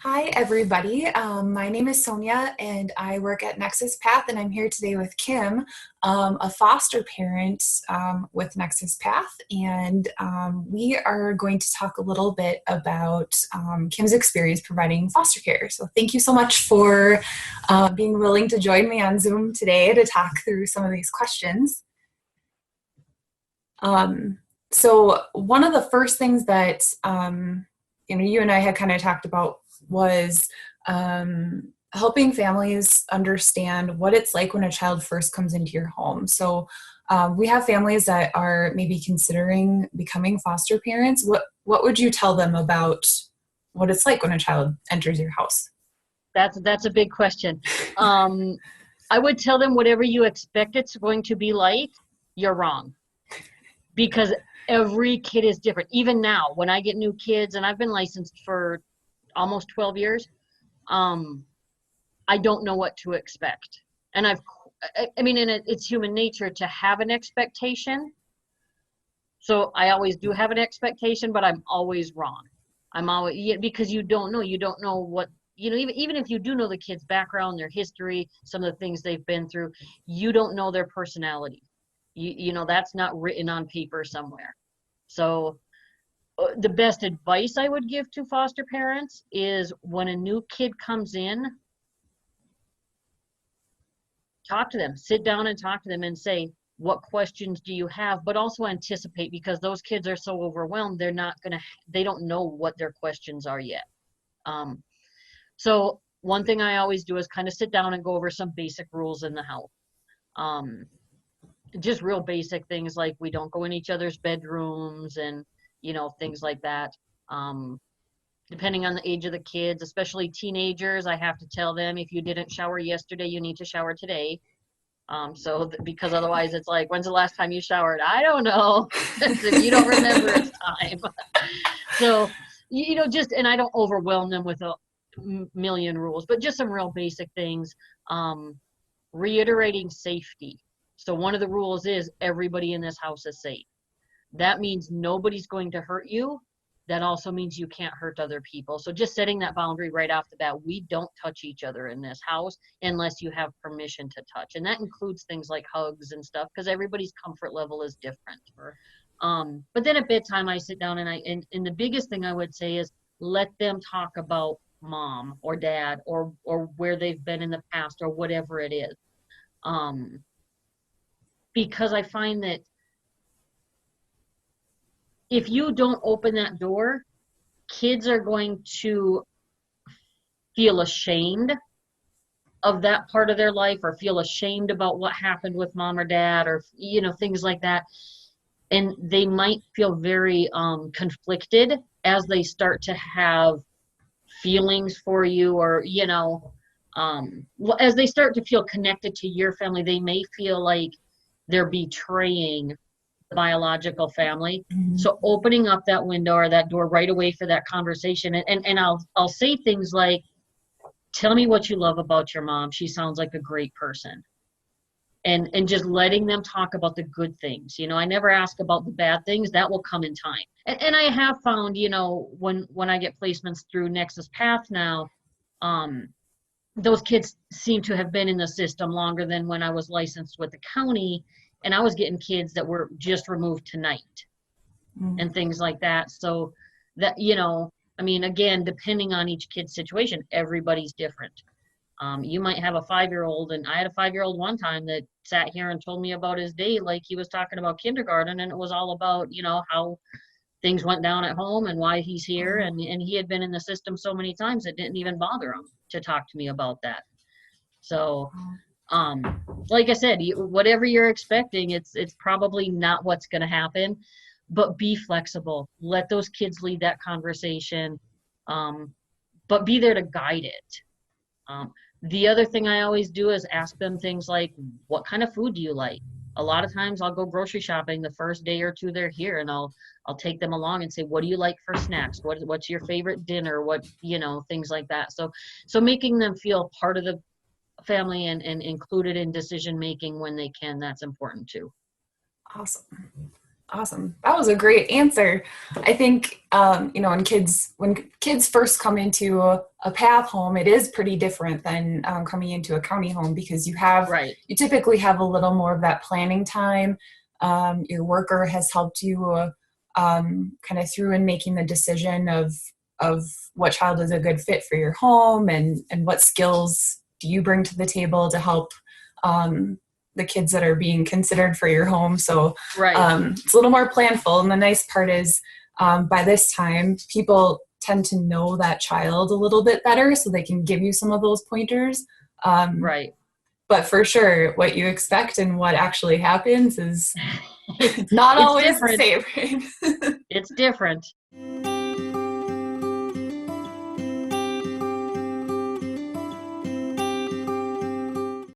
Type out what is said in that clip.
Hi, everybody. My name is Sonia, and I work at Nexus Path, and I'm here today with Kim, a foster parent with Nexus Path, and we are going to talk a little bit about Kim's experience providing foster care. So, thank you so much for being willing to join me on Zoom today to talk through some of these questions. Um, so, one of the first things that you and I had kind of talked about was helping families understand what it's like when a child first comes into your home. So we have families that are maybe considering becoming foster parents. What would you tell them about what it's like when a child enters your house? That's a big question. I would tell them whatever you expect it's going to be like, you're wrong. Because every kid is different. Even now, when I get new kids, and I've been licensed for almost 12 years, I don't know what to expect. And it's human nature to have an expectation. So I always do have an expectation, but I'm always wrong. Because you don't know what, even if you do know the kid's background, their history, some of the things they've been through, you don't know their personality. That's not written on paper somewhere. So the best advice I would give to foster parents is when a new kid comes in, talk to them, sit down and talk to them and say, what questions do you have? But also anticipate, because those kids are so overwhelmed, they don't know what their questions are yet. So one thing I always do is kind of sit down and go over some basic rules in the house. Just real basic things like we don't go in each other's bedrooms and, things like that. Depending on the age of the kids, especially teenagers, I have to tell them, if you didn't shower yesterday, you need to shower today. Because otherwise it's like, when's the last time you showered? I don't know. If you don't remember, it's time. So, and I don't overwhelm them with a million rules, but just some real basic things. Reiterating safety. So one of the rules is everybody in this house is safe. That means nobody's going to hurt you. That also means you can't hurt other people. So just setting that boundary right off the bat, we don't touch each other in this house unless you have permission to touch. And that includes things like hugs and stuff, because everybody's comfort level is different. But then at bedtime, I sit down and the biggest thing I would say is let them talk about mom or dad or where they've been in the past or whatever it is. Because I find that if you don't open that door, kids are going to feel ashamed of that part of their life, or feel ashamed about what happened with mom or dad, or things like that. And they might feel very conflicted as they start to have feelings for you, or as they start to feel connected to your family, they may feel like they're betraying biological family. Mm-hmm. So opening up that window or that door right away for that conversation, and I'll say things like, tell me what you love about your mom. She sounds like a great person. And just letting them talk about the good things. I never ask about the bad things. That will come in time. And I have found, when I get placements through Nexus Path now, those kids seem to have been in the system longer than when I was licensed with the county, and I was getting kids that were just removed tonight and things like that. So that, again, depending on each kid's situation, everybody's different. You might have a 5-year-old, and I had a 5-year-old one time that sat here and told me about his day like he was talking about kindergarten, and it was all about, how things went down at home and why he's here. And he had been in the system so many times it didn't even bother him to talk to me about that. So, like I said, whatever you're expecting, it's probably not what's going to happen, but be flexible. Let those kids lead that conversation, but be there to guide it. The other thing I always do is ask them things like, what kind of food do you like? A lot of times I'll go grocery shopping the first day or two they're here, and I'll take them along and say, what do you like for snacks? What's your favorite dinner? Things like that. So making them feel part of the family and included in decision making when they can, that's important too. Awesome. Awesome. That was a great answer. I think, when kids first come into a PATH home, it is pretty different than coming into a county home, because Right. you typically have a little more of that planning time. Your worker has helped you kind of through in making the decision of what child is a good fit for your home, and what skills do you bring to the table to help the kids that are being considered for your home. So Right. it's a little more planful. And the nice part is by this time, people tend to know that child a little bit better, so they can give you some of those pointers. Um, Right. but for sure, what you expect and what actually happens is not It's always the different. same. Right? It's different.